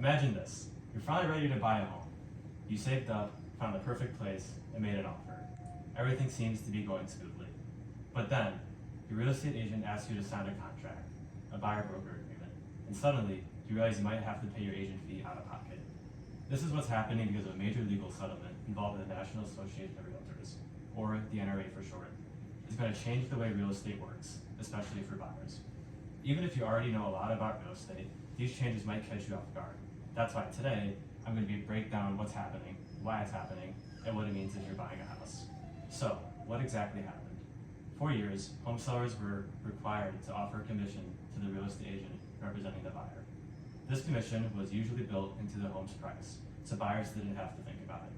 Imagine this. You're finally ready to buy a home. You saved up, found the perfect place, and made an offer. Everything seems to be going smoothly. But then, your real estate agent asks you to sign a contract, a buyer-broker agreement, and suddenly, you realize you might have to pay your agent fee out of pocket. This is what's happening because of a major legal settlement involving the National Association of Realtors, or the NRA for short. It's going to change the way real estate works, especially for buyers. Even if you already know a lot about real estate, these changes might catch you off guard. That's why today, I'm going to break down what's happening, why it's happening, and what it means if you're buying a house. So, what exactly happened? For years, home sellers were required to offer a commission to the real estate agent representing the buyer. This commission was usually built into the home's price, so buyers didn't have to think about it.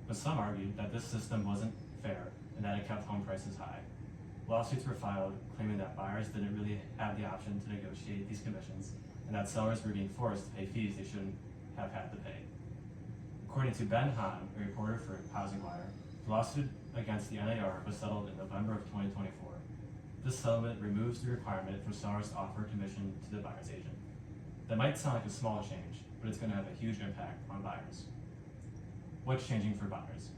But some argued that this system wasn't fair and that it kept home prices high. Lawsuits were filed claiming that buyers didn't really have the option to negotiate these commissions and that sellers were being forced to pay fees they shouldn't have had to pay. According to Ben Hahn, a reporter for Housing Wire, the lawsuit against the NAR was settled in November of 2024. This settlement removes the requirement for sellers to offer a commission to the buyer's agent. That might sound like a small change, but it's going to have a huge impact on buyers. What's changing for buyers?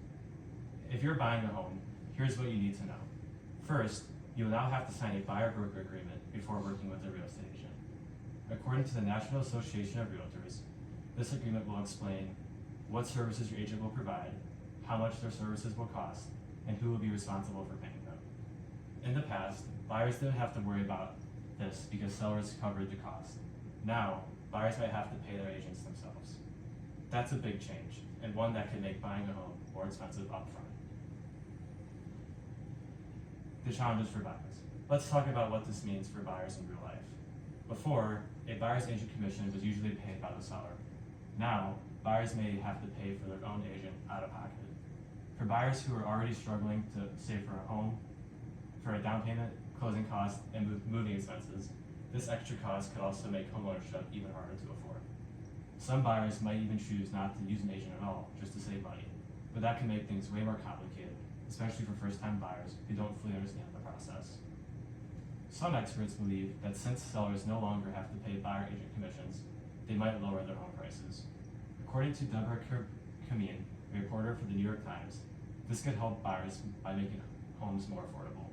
If you're buying a home, here's what you need to know. First, you will now have to sign a buyer-broker agreement before working with a real estate agent. According to the National Association of Realtors, this agreement will explain what services your agent will provide, how much their services will cost, and who will be responsible for paying them. In the past, buyers didn't have to worry about this because sellers covered the cost. Now, buyers might have to pay their agents themselves. That's a big change, and one that can make buying a home more expensive upfront. The challenges for buyers. Let's talk about what this means for buyers in real life. Before, a buyer's agent commission was usually paid by the seller. Now, buyers may have to pay for their own agent out of pocket. For buyers who are already struggling to save for a home, for a down payment, closing costs, and moving expenses, this extra cost could also make homeownership even harder to afford. Some buyers might even choose not to use an agent at all just to save money, but that can make things way more complicated, especially for first-time buyers who don't fully understand the process. Some experts believe that since sellers no longer have to pay buyer agent commissions, they might lower their home prices. According to Deborah Kameen, a reporter for the New York Times, this could help buyers by making homes more affordable.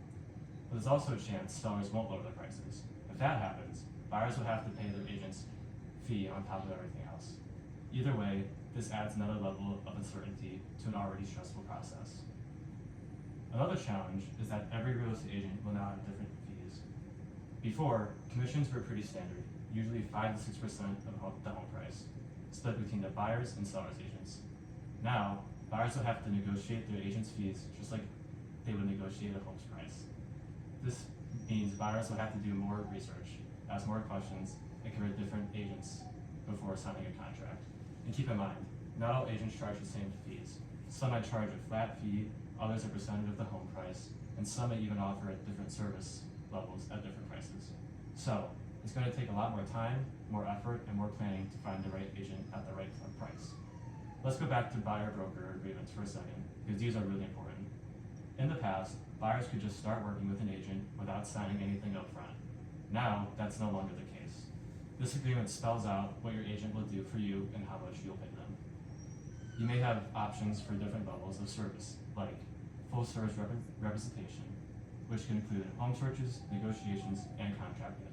But there's also a chance sellers won't lower their prices. If that happens, buyers will have to pay their agent's fee on top of everything else. Either way, this adds another level of uncertainty to an already stressful process. Another challenge is that every real estate agent will now have different fees. Before, commissions were pretty standard, usually 5 to 6% of the home price, split between the buyers and sellers' agents. Now, buyers will have to negotiate their agents' fees just like they would negotiate a home's price. This means buyers will have to do more research, ask more questions, and compare different agents before signing a contract. And keep in mind, not all agents charge the same fees. Some might charge a flat fee, others a percentage of the home price, and some may even offer at different service levels at different prices. So, it's going to take a lot more time, more effort, and more planning to find the right agent at the right price. Let's go back to buyer-broker agreements for a second, because these are really important. In the past, buyers could just start working with an agent without signing anything up front. Now, that's no longer the case. This agreement spells out what your agent will do for you and how much you'll pay them. You may have options for different levels of service, like full service representation, which can include home searches, negotiations, and contract handling.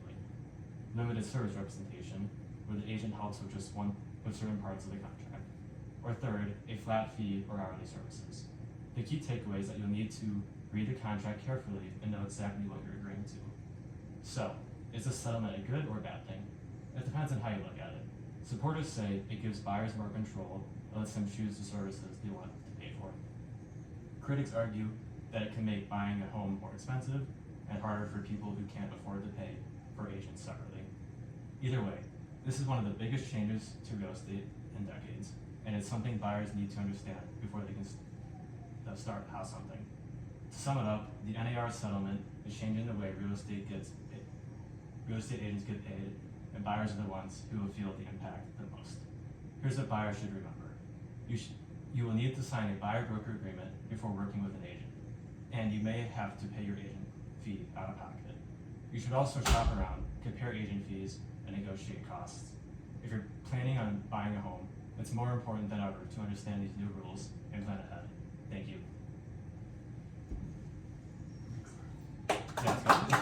Limited service representation, where the agent helps with certain parts of the contract. Or third, a flat fee or hourly services. The key takeaway is that you'll need to read the contract carefully and know exactly what you're agreeing to. So, is this settlement a good or bad thing? It depends on how you look at it. Supporters say it gives buyers more control and lets them choose the services they want to pay for. Critics argue that it can make buying a home more expensive and harder for people who can't afford to pay for agents separately. Either way, this is one of the biggest changes to real estate in decades, and it's something buyers need to understand before they can start house hunting. To sum it up, the NAR settlement is changing the way real estate agents get paid, and buyers are the ones who will feel the impact the most. Here's what buyers should remember. You will need to sign a buyer-broker agreement before working with an agent, and you may have to pay your agent fee out of pocket. You should also shop around, compare agent fees, and negotiate costs. If you're planning on buying a home, it's more important than ever to understand these new rules and plan ahead. Thank you. Yeah,